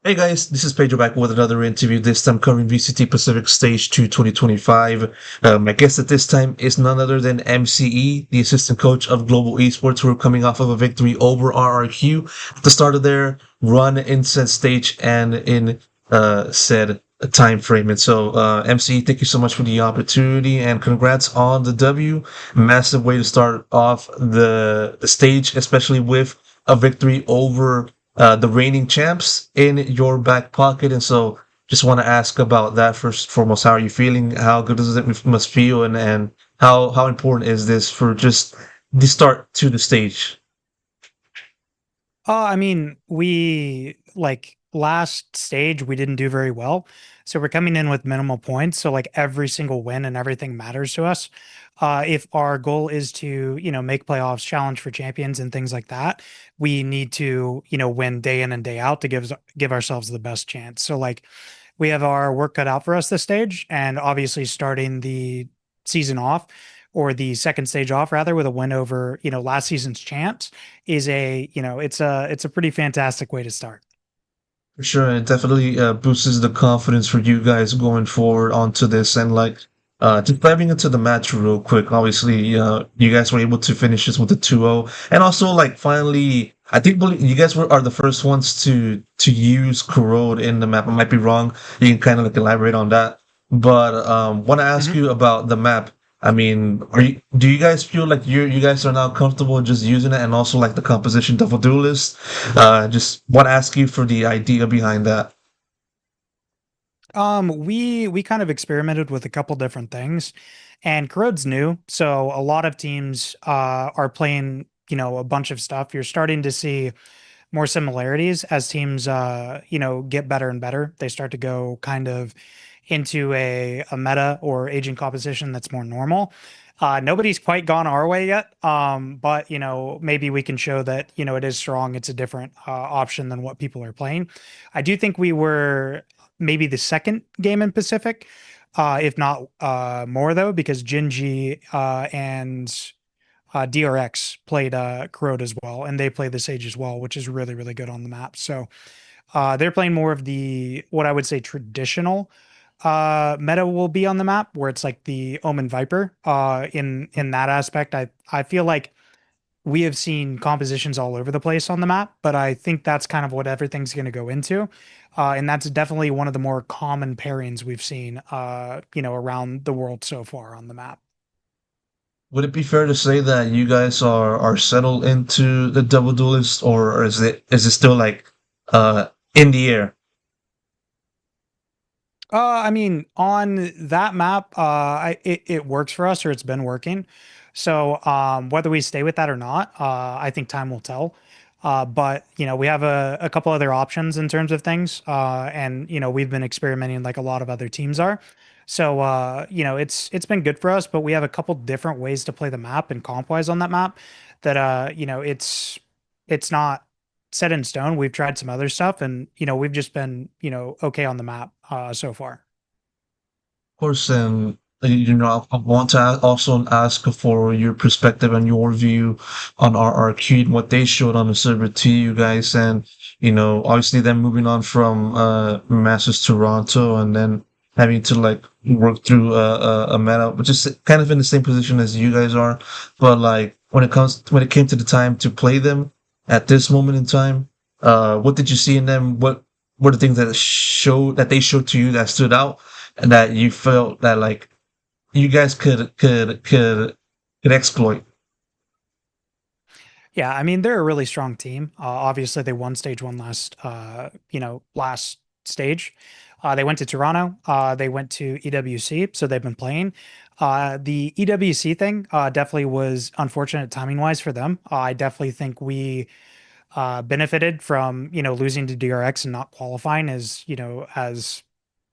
Hey guys, this is Pedro back with another interview, this time covering VCT Pacific Stage 2 2025. My guest at this time is none other than mCe, the assistant coach of Global Esports, who are coming off of a victory over RRQ at the start of their run in said stage and in said time frame. And so, mCe, thank you so much for the opportunity and congrats on the W. Massive way to start off the stage, especially with a victory over the reigning champs in your back pocket. And so just want to ask about that first and foremost. How are you feeling? How good does it must feel? And how important is this for just the start to the stage? I mean, we like last stage, we didn't do very well. So we're coming in with minimal points. So like every single win and everything matters to us. If our goal is to, make playoffs, challenge for champions and things like that, we need to, win day in and day out to give ourselves the best chance. So like we have our work cut out for us this stage, and obviously starting the season off or the second stage off rather with a win over last season's champs is it's a pretty fantastic way to start. For sure, it definitely boosts the confidence for you guys going forward onto this. And like, just diving into the match real quick. Obviously, you guys were able to finish this with a 2-0, and also like finally, I think you guys are the first ones to use corrode in the map. I might be wrong. You can kind of like elaborate on that. But want to ask Mhm. you about the map. I mean, do you guys feel like you guys are now comfortable just using it, and also like the composition of a duelist? Just want to ask you for the idea behind that. We kind of experimented with a couple different things, and Corrode's new, so a lot of teams are playing, a bunch of stuff. You're starting to see more similarities as teams get better and better. They start to go kind of into a meta or agent composition that's more normal. Nobody's quite gone our way yet, but maybe we can show that it is strong. It's a different option than what people are playing. I do think we were maybe the second game in Pacific, if not more though, because Jinji and DRX played Corrode as well, and they play the Sage as well, which is really, really good on the map. So they're playing more of the what I would say traditional meta will be on the map, where it's like the Omen Viper. In that aspect, I feel like we have seen compositions all over the place on the map, but I think that's kind of what everything's going to go into. And that's definitely one of the more common pairings we've seen, around the world so far on the map. Would it be fair to say that you guys are settled into the double duelist, or is it still like in the air? I mean, on that map, it works for us, or it's been working. So, whether we stay with that or not, I think time will tell. But we have a couple other options in terms of things, and we've been experimenting like a lot of other teams are. So, it's been good for us, but we have a couple different ways to play the map and comp wise on that map that it's not set in stone. We've tried some other stuff, and we've just been okay on the map so far. Of course, I want to also ask for your perspective and your view on RRQ and what they showed on the server to you guys, and obviously them moving on from Masters Toronto and then having to like work through a meta, which is kind of in the same position as you guys are, but like when it came to the time to play them at this moment in time, what did you see in them? What were the things that they showed to you that stood out? And that you felt that like you guys could exploit. Yeah, I mean they're a really strong team. Obviously, they won stage one last stage. They went to Toronto. They went to EWC, so they've been playing. The EWC thing definitely was unfortunate timing wise for them. I definitely think we benefited from losing to DRX and not qualifying, as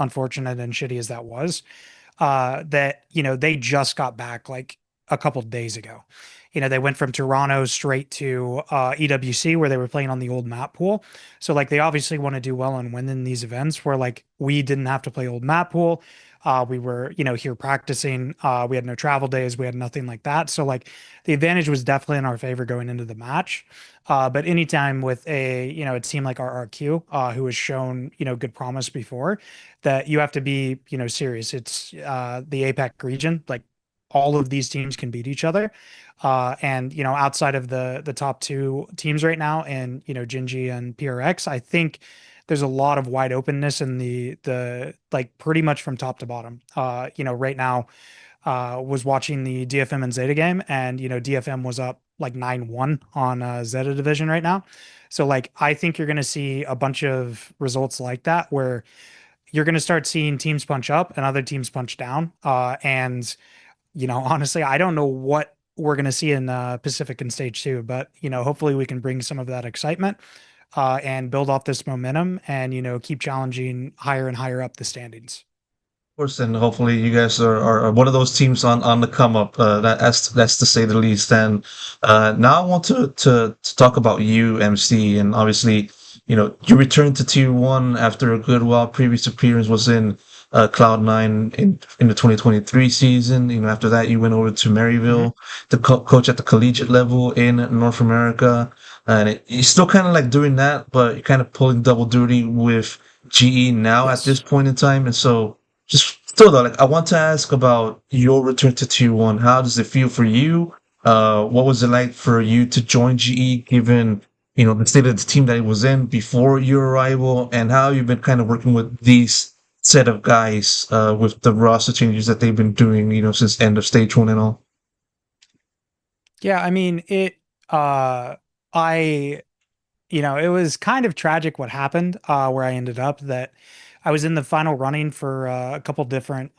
unfortunate and shitty as that was. That they just got back like a couple days ago, they went from Toronto straight to EWC where they were playing on the old map pool. So like they obviously want to do well and win in these events where like we didn't have to play old map pool. We were, here practicing. We had no travel days. We had nothing like that. So like the advantage was definitely in our favor going into the match. But anytime with a team like RRQ, who has shown, good promise before, that you have to be, serious. It's the APAC region. Like all of these teams can beat each other. And outside of the top two teams right now, and Gingy and PRX, I think there's a lot of wide openness in the like pretty much from top to bottom. Right now, was watching the DFM and Zeta game, and DFM was up like 9-1 on Zeta division right now. So like I think you're going to see a bunch of results like that where you're going to start seeing teams punch up and other teams punch down. And honestly, I don't know what we're going to see in Pacific and Stage 2, but hopefully we can bring some of that excitement and build off this momentum and keep challenging higher and higher up the standings. Course, and hopefully you guys are one of those teams on the come up. That's to say the least. And now I want to talk about you, MC, and obviously, you returned to Tier One after a good while. Previous appearance was in Cloud9 in the 2023 season. After that you went over to Mhm. Maryville to coach at the collegiate level in North America, and you're still kind of like doing that, but you're kind of pulling double duty with GE now at this Yes. point in time, and so. Just still though, like I want to ask about your return to Tier One. How does it feel for you? What was it like for you to join GE, given the state of the team that it was in before your arrival, and how you've been kind of working with these set of guys with the roster changes that they've been doing, since end of stage one and all. Yeah, I mean, I it was kind of tragic what happened where I ended up that I was in the final running for a couple different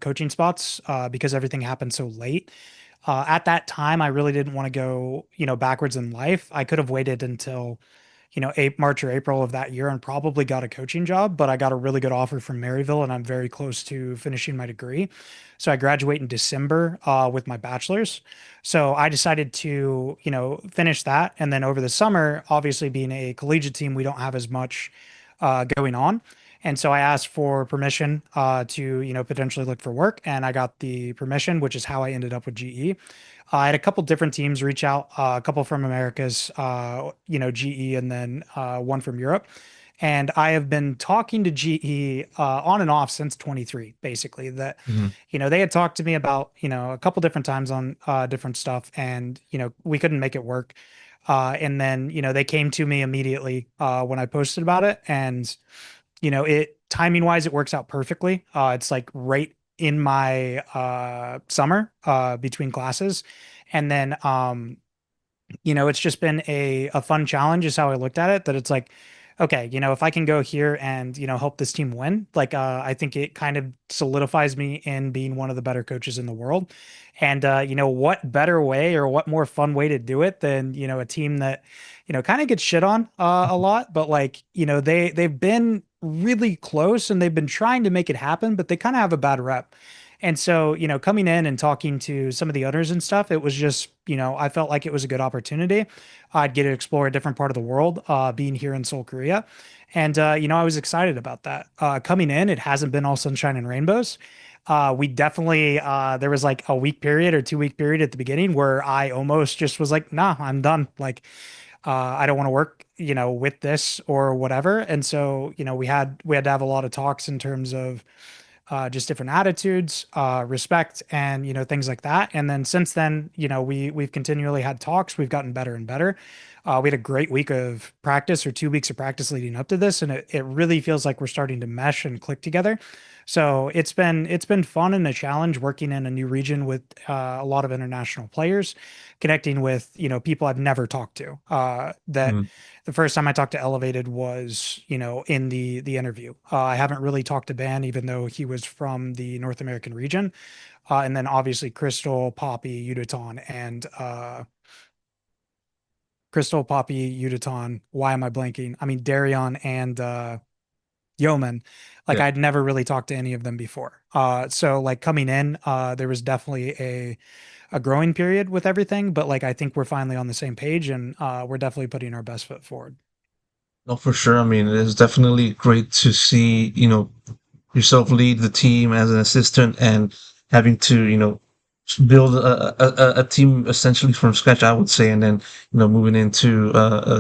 coaching spots because everything happened so late. At that time, I really didn't want to go, backwards in life. I could have waited until March or April of that year and probably got a coaching job, but I got a really good offer from Maryville and I'm very close to finishing my degree. So I graduate in December with my bachelor's. So I decided to, finish that. And then over the summer, obviously being a collegiate team, we don't have as much going on. And so I asked for permission to, potentially look for work. And I got the permission, which is how I ended up with GE. I had a couple different teams reach out, a couple from Americas, GE, and then one from Europe. And I have been talking to GE on and off since 23, basically. That, Mhm. they had talked to me about, a couple different times on different stuff, and, we couldn't make it work. And then, they came to me immediately when I posted about it. And, it timing wise, it works out perfectly. It's like right in my summer between classes. And then it's just been a fun challenge is how I looked at it, that it's like, okay, if I can go here and, help this team win, like I think it kind of solidifies me in being one of the better coaches in the world. And what better way or what more fun way to do it than, a team that, kind of gets shit on a lot, but like, they've been really close and they've been trying to make it happen, but they kind of have a bad rep. And so, coming in and talking to some of the owners and stuff, it was just, I felt like it was a good opportunity. I'd get to explore a different part of the world, being here in Seoul, Korea. And, I was excited about that. Coming in, it hasn't been all sunshine and rainbows. We definitely, there was like a week period or 2 week period at the beginning where I almost just was like, nah, I'm done. Like, I don't want to work, with this or whatever. And so, we had to have a lot of talks in terms of just different attitudes, respect, and things like that. And then since then, we've continually had talks. We've gotten better and better. We had a great week of practice or 2 weeks of practice leading up to this, and it really feels like we're starting to mesh and click together. So it's been fun and a challenge working in a new region with a lot of international players, connecting with people I've never talked to. That Mhm. the first time I talked to Elevated was, in the interview. I haven't really talked to Ban, even though he was from the North American region. And then obviously Crystal, Poppy, Udaton. Why am I blanking? I mean, Darion and yeoman. Like Yeah. I'd never really talked to any of them before. So like coming in, there was definitely a growing period with everything, but like I think we're finally on the same page, and we're definitely putting our best foot forward. No, for sure. I mean, it is definitely great to see, yourself lead the team as an assistant and having to, build a team essentially from scratch, I would say, and then, moving into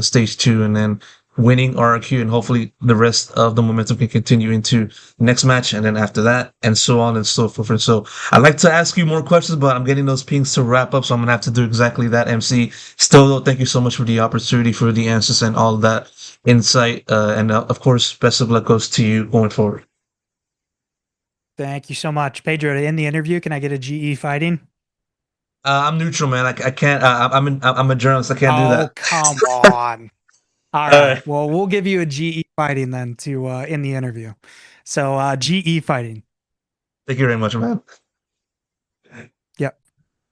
stage two and then winning RRQ, and hopefully the rest of the momentum can continue into next match and then after that and so on and so forth. And so I'd like to ask you more questions, but I'm getting those pings to wrap up. So I'm going to have to do exactly that, MC. Still, though, thank you so much for the opportunity, for the answers and all of that insight. And of course, best of luck goes to you going forward. Thank you so much, Pedro. To end the interview, can I get a GE fighting? I'm neutral, man. I can't. I'm a journalist. I can't do that. Oh, come on. All All right. right. Well, we'll give you a GE fighting then to end the interview. So GE fighting. Thank you very much, man.